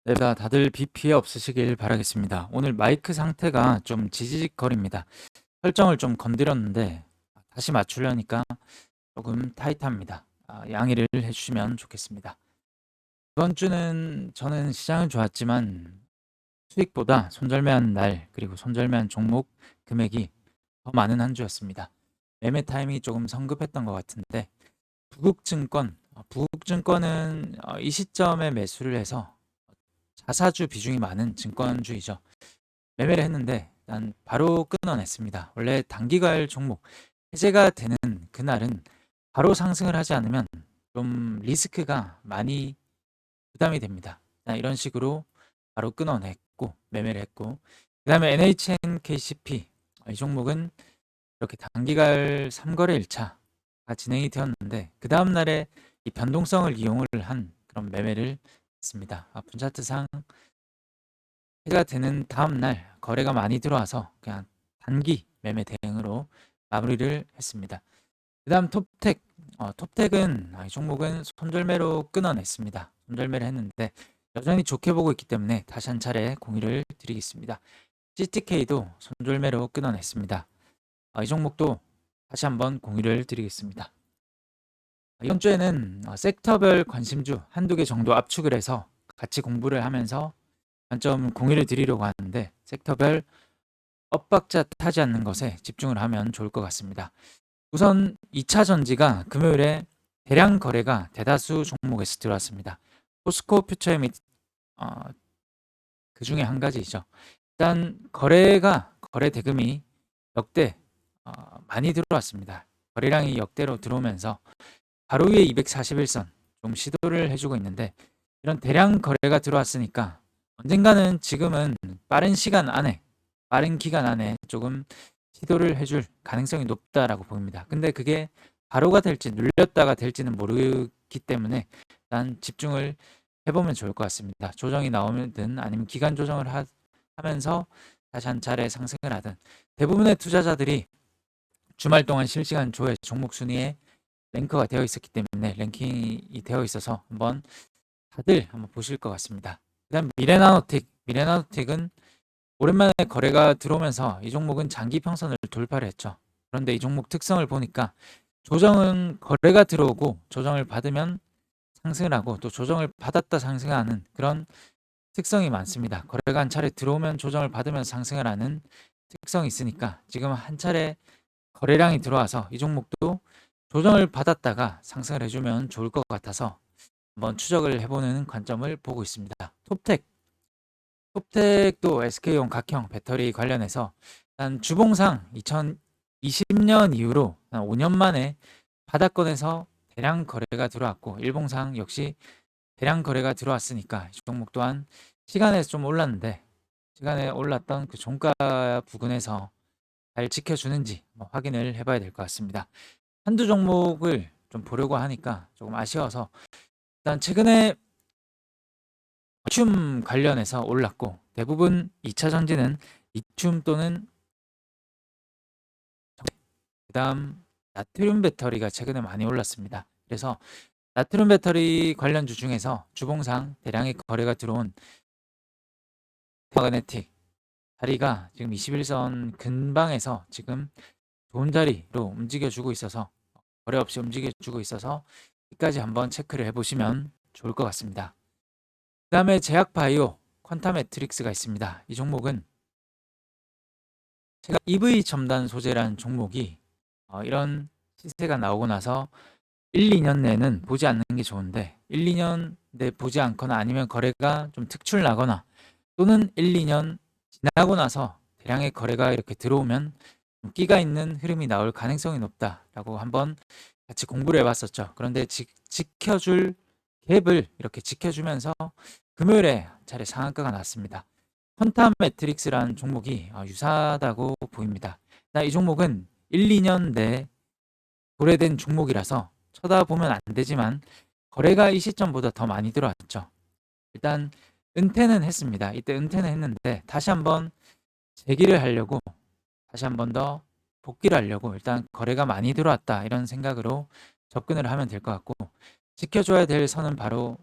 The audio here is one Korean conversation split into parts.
네, 다들 비 피해 없으시길 바라겠습니다. 오늘 마이크 상태가 좀 지지직거립니다. 설정을 좀 건드렸는데 다시 맞추려니까 조금 타이트합니다. 양해를 해주시면 좋겠습니다. 이번 주는 저는 시장은 좋았지만 수익보다 손절매한 날 그리고 손절매한 종목 금액이 더 많은 한 주였습니다. 매매 타임이 조금 성급했던 것 같은데 부국증권은 이 시점에 매수를 해서 자사주 비중이 많은 증권주이죠. 매매를 했는데 난 바로 끊어냈습니다. 원래 단기가일 종목 해제가 되는 그날은 바로 상승을 하지 않으면 좀 리스크가 많이 부담이 됩니다. 이런 식으로 바로 끊어냈고 매매를 했고, 그 다음에 NHNKCP 이 종목은 이렇게 단기가일 3거래 1차가 진행이 되었는데 그 다음 날에 이 변동성을 이용을 한 그런 매매를 했습니다. 분차트상 해가 되는 다음 날 거래가 많이 들어와서 그냥 단기 매매 대응으로 마무리를 했습니다. 그 다음 톱텍은 이 종목은 손절매로 끊어냈습니다. 손절매를 했는데 여전히 좋게 보고 있기 때문에 다시 한 차례 공유를 드리겠습니다. CTK도 손절매로 끊어냈습니다. 이 종목도 다시 한번 공유를 드리겠습니다. 이번 주에는 섹터별 관심주 한두 개 정도 압축을 해서 같이 공부를 하면서 관점 공유를 드리려고 하는데 섹터별 엇박자 타지 않는 것에 집중을 하면 좋을 것 같습니다. 우선 2차 전지가 금요일에 대량 거래가 대다수 종목에서 들어왔습니다. 포스코 퓨처 및 그 중에 한 가지이죠. 일단 거래 대금이 역대 많이 들어왔습니다. 거래량이 역대로 들어오면서 바로 위에 241선 좀 시도를 해주고 있는데 이런 대량 거래가 들어왔으니까 언젠가는 지금은 빠른 기간 안에 조금 시도를 해줄 가능성이 높다라고 보입니다. 근데 그게 바로가 될지 눌렸다가 될지는 모르기 때문에 일단 집중을 해보면 좋을 것 같습니다. 조정이 나오든 아니면 기간 조정을 하면서 다시 한 차례 상승을 하든 대부분의 투자자들이 주말 동안 실시간 조회 종목 순위에 랭크가 되어 있었기 때문에 랭킹이 되어 있어서 다들 한번 보실 것 같습니다. 그다음 미래나노틱은 오랜만에 거래가 들어오면서 이 종목은 장기 평선을 돌파를 했죠. 그런데 이 종목 특성을 보니까 조정은 거래가 들어오고 조정을 받으면 상승을 하고 또 조정을 받았다 상승하는 그런 특성이 많습니다. 거래가 한 차례 들어오면 조정을 받으면 상승을 하는 특성이 있으니까 지금 한 차례 거래량이 들어와서 이 종목도 조정을 받았다가 상승을 해주면 좋을 것 같아서 한번 추적을 해보는 관점을 보고 있습니다. 톱텍도 SK온 각형 배터리 관련해서 한 주봉상 2020년 이후로 한 5년 만에 바닥권에서 대량 거래가 들어왔고 일봉상 역시 대량 거래가 들어왔으니까 이 종목 또한 시간에 좀 올랐는데 시간에 올랐던 그 종가 부근에서 잘 지켜주는지 확인을 해봐야 될 것 같습니다. 한두 종목을 좀 보려고 하니까 조금 아쉬워서 일단 최근에 리튬 관련해서 올랐고 대부분 2차 전지는 리튬 또는 그다음 나트륨 배터리가 최근에 많이 올랐습니다. 그래서 나트륨 배터리 관련주 중에서 주봉상 대량의 거래가 들어온 마그네틱 자리가 지금 21선 근방에서 지금 좋은 자리로 움직여주고 있어서 거래 없이 움직여주고 있어서 여기까지 한번 체크를 해보시면 좋을 것 같습니다. 그 다음에 제약바이오 퀀타매트릭스가 있습니다. 이 종목은 제가 EV 첨단 소재라는 종목이 이런 시세가 나오고 나서 1, 2년 내는 보지 않는 게 좋은데 1, 2년 내 보지 않거나 아니면 거래가 좀 특출 나거나 또는 1, 2년 지나고 나서 대량의 거래가 이렇게 들어오면 좀 끼가 있는 흐름이 나올 가능성이 높다라고 한번 같이 공부를 해봤었죠. 그런데 지켜줄 갭을 이렇게 지켜주면서 금요일에 한 차례 상한가가 났습니다. 퀀텀 매트릭스라는 종목이 유사하다고 보입니다. 이 종목은 1, 2년 내 오래된 종목이라서 쳐다보면 안 되지만 거래가 이 시점보다 더 많이 들어왔죠. 일단 은퇴는 했습니다. 이때 은퇴는 했는데 다시 한번 재기를 하려고 다시 한번 더 복귀를 하려고 일단 거래가 많이 들어왔다 이런 생각으로 접근을 하면 될 것 같고 지켜줘야 될 선은 바로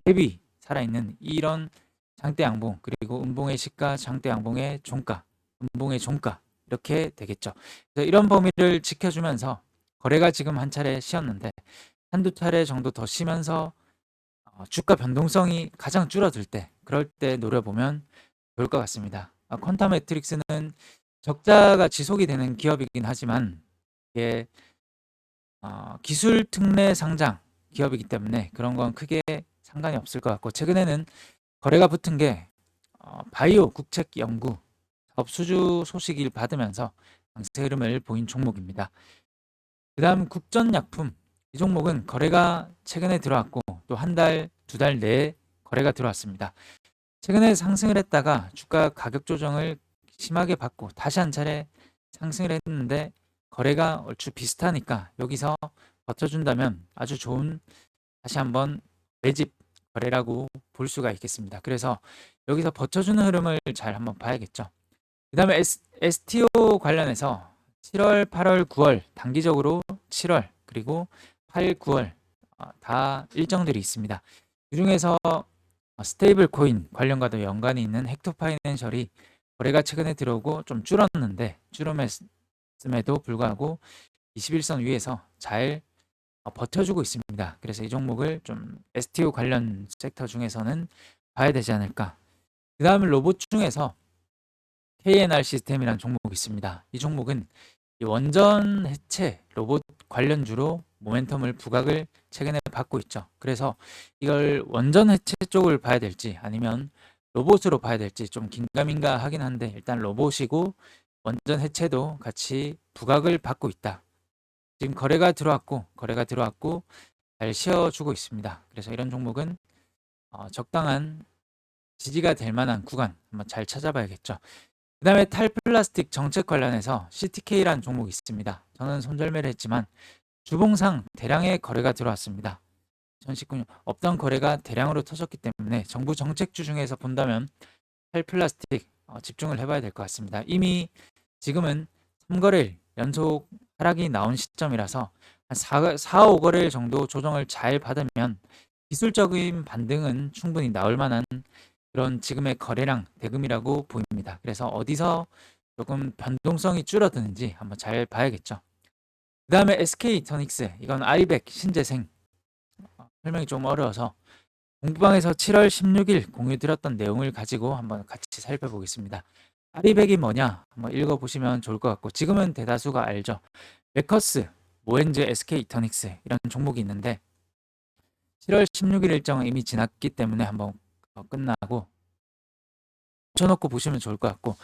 갭이 살아있는 이런 장대 양봉, 그리고 음봉의 시가, 장대 양봉의 종가, 음봉의 종가 이렇게 되겠죠. 그래서 이런 범위를 지켜주면서 거래가 지금 한 차례 쉬었는데 한두 차례 정도 더 쉬면서 주가 변동성이 가장 줄어들 때, 그럴 때 노려보면 좋을 것 같습니다. 퀀텀 매트릭스는 적자가 지속이 되는 기업이긴 하지만 이게 기술 특례 상장 기업이기 때문에 그런 건 크게 상관이 없을 것 같고, 최근에는 거래가 붙은 게 바이오 국책 연구 사업 수주 소식을 받으면서 강세 흐름을 보인 종목입니다. 그 다음 국전약품, 이 종목은 거래가 최근에 들어왔고 또 한 달, 두 달 내에 거래가 들어왔습니다. 최근에 상승을 했다가 주가 가격 조정을 심하게 받고 다시 한 차례 상승을 했는데 거래가 얼추 비슷하니까 여기서 버텨준다면 아주 좋은, 다시 한번 매집 거래라고 볼 수가 있겠습니다. 그래서 여기서 버텨주는 흐름을 잘 한번 봐야겠죠. 그 다음에 STO 관련해서 7월, 8월, 9월 단기적으로 7월 그리고 8, 9월 다 일정들이 있습니다. 그 중에서 스테이블 코인 관련과도 연관이 있는 헥토 파이낸셜이 거래가 최근에 들어오고 좀 줄었는데, 줄었음에도 불구하고 21선 위에서 잘 버텨주고 있습니다. 그래서 이 종목을 좀 STO 관련 섹터 중에서는 봐야 되지 않을까. 그 다음 로봇 중에서 KNR 시스템이라는 종목이 있습니다. 이 종목은 이 원전 해체 로봇 관련주로 모멘텀을 부각을 최근에 받고 있죠. 그래서 이걸 원전 해체 쪽을 봐야 될지 아니면 로봇으로 봐야 될지 좀 긴가민가 하긴 한데, 일단 로봇이고 원전 해체도 같이 부각을 받고 있다. 지금 거래가 들어왔고 잘 쉬어주고 있습니다. 그래서 이런 종목은 적당한 지지가 될 만한 구간 한번 잘 찾아봐야겠죠. 그 다음에 탈플라스틱 정책 관련해서 CTK라는 종목이 있습니다. 저는 손절매를 했지만 주봉상 대량의 거래가 들어왔습니다. 2019년 없던 거래가 대량으로 터졌기 때문에 정부 정책주 중에서 본다면 탈플라스틱 집중을 해봐야 될 것 같습니다. 이미 지금은 3거래일 연속 하락이 나온 시점이라서 한 4, 5거래일 정도 조정을 잘 받으면 기술적인 반등은 충분히 나올 만한 그런 지금의 거래량 대금이라고 보입니다. 그래서 어디서 조금 변동성이 줄어드는지 한번 잘 봐야겠죠. 그 다음에 SK이터닉스, 이건 아이백 신재생, 설명이 좀 어려워서 공부방에서 7월 16일 공유 드렸던 내용을 가지고 한번 같이 살펴보겠습니다. 아리백이 뭐냐 한번 읽어보시면 좋을 것 같고, 지금은 대다수가 알죠. 메커스, 모엔즈, SK이터닉스 이런 종목이 있는데 7월 16일 일정은 이미 지났기 때문에 한번 끝나고 붙여놓고 보시면 좋을 것 같고,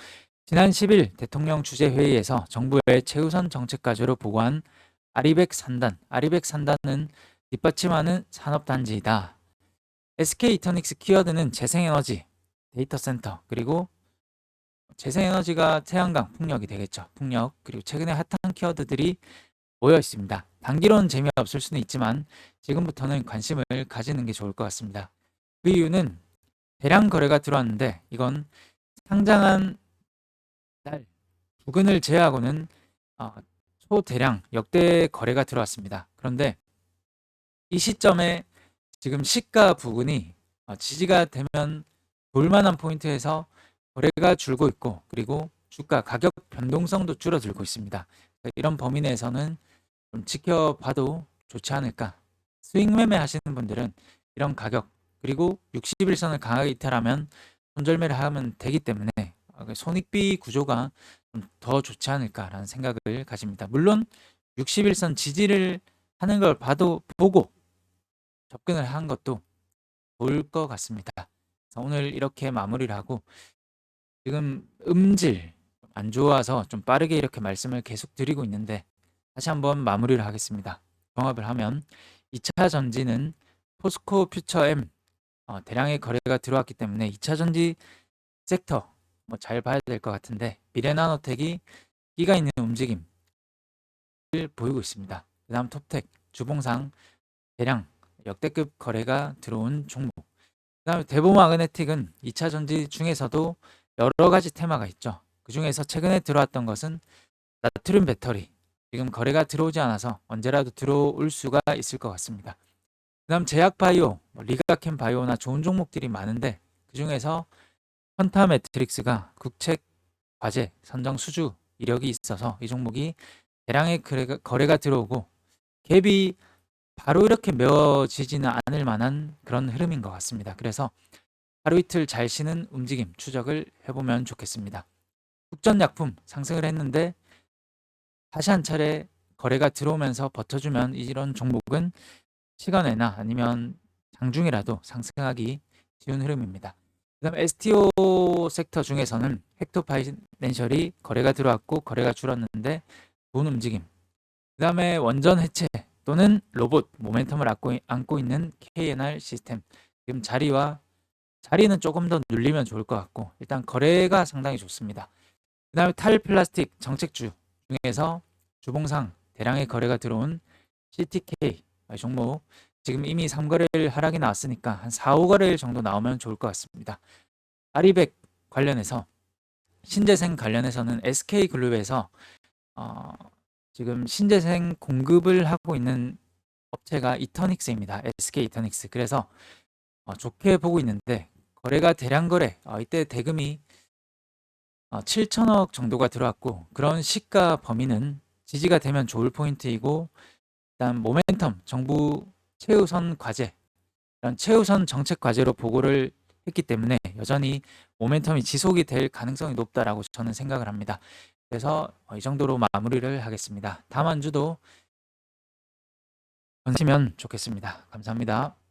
지난 10일 대통령 주재회의에서 정부의 최우선 정책 과제로 보고한 아리백 산단은 뒷받침하는 산업단지이다. SK이터닉스 키워드는 재생에너지, 데이터센터, 그리고 재생에너지가 태양광, 풍력이 되겠죠. 풍력, 그리고 최근에 핫한 키워드들이 모여 있습니다. 단기로는 재미없을 수는 있지만 지금부터는 관심을 가지는 게 좋을 것 같습니다. 그 이유는 대량 거래가 들어왔는데 이건 상장한 날 부근을 제외하고는 초대량 역대 거래가 들어왔습니다. 그런데 이 시점에 지금 시가 부근이 지지가 되면 볼만한 포인트에서 거래가 줄고 있고, 그리고 주가 가격 변동성도 줄어들고 있습니다. 이런 범위 내에서는 좀 지켜봐도 좋지 않을까. 스윙 매매 하시는 분들은 이런 가격 그리고 60일선을 강하게 이탈하면 손절매를 하면 되기 때문에 손익비 구조가 좀 더 좋지 않을까라는 생각을 가집니다. 물론 60일선 지지를 하는 걸 보고 접근을 한 것도 좋을 것 같습니다. 오늘 이렇게 마무리를 하고, 지금 음질 안 좋아서 좀 빠르게 이렇게 말씀을 계속 드리고 있는데 다시 한번 마무리를 하겠습니다. 종합을 하면 2차 전지는 포스코 퓨처 M 대량의 거래가 들어왔기 때문에 2차 전지 섹터 잘 봐야 될 것 같은데, 미래나노텍이 끼가 있는 움직임을 보이고 있습니다. 그 다음 톱텍 주봉상 대량 역대급 거래가 들어온 종목. 그 다음에 대보마그네틱은 2차 전지 중에서도 여러 가지 테마가 있죠. 그 중에서 최근에 들어왔던 것은 나트륨 배터리. 지금 거래가 들어오지 않아서 언제라도 들어올 수가 있을 것 같습니다. 그 다음 제약바이오, 리가캠 바이오나 좋은 종목들이 많은데 그중에서 퀀타 매트릭스가 국책 과제 선정 수주 이력이 있어서 이 종목이 대량의 거래가 들어오고 갭이 바로 이렇게 메워지지는 않을 만한 그런 흐름인 것 같습니다. 그래서 하루 이틀 잘 쉬는 움직임 추적을 해보면 좋겠습니다. 국전약품 상승을 했는데 다시 한 차례 거래가 들어오면서 버텨주면 이런 종목은 시간외나 아니면 장중이라도 상승하기 쉬운 흐름입니다. 그 다음에 STO 섹터 중에서는 헥토 파이낸셜이 거래가 들어왔고 거래가 줄었는데 좋은 움직임. 그 다음에 원전 해체 또는 로봇 모멘텀을 안고 있는 KNR 시스템. 지금 자리는 조금 더 눌리면 좋을 것 같고 일단 거래가 상당히 좋습니다. 그 다음에 탈플라스틱 정책주 중에서 주봉상 대량의 거래가 들어온 CTK 종목 지금 이미 3거래일 하락이 나왔으니까 한 4, 5거래일 정도 나오면 좋을 것 같습니다. 아리백 관련해서 신재생 관련해서는 SK글룹에서 지금 신재생 공급을 하고 있는 업체가 이터닉스입니다. SK 이터닉스. 그래서 좋게 보고 있는데 거래가 대량 거래 이때 대금이 7천억 정도가 들어왔고 그런 시가 범위는 지지가 되면 좋을 포인트이고 일단 모멘텀 정부 최우선 과제 이런 최우선 정책 과제로 보고를 했기 때문에 여전히 모멘텀이 지속이 될 가능성이 높다라고 저는 생각을 합니다. 그래서 이 정도로 마무리를 하겠습니다. 다음 한 주도 보시면 좋겠습니다. 감사합니다.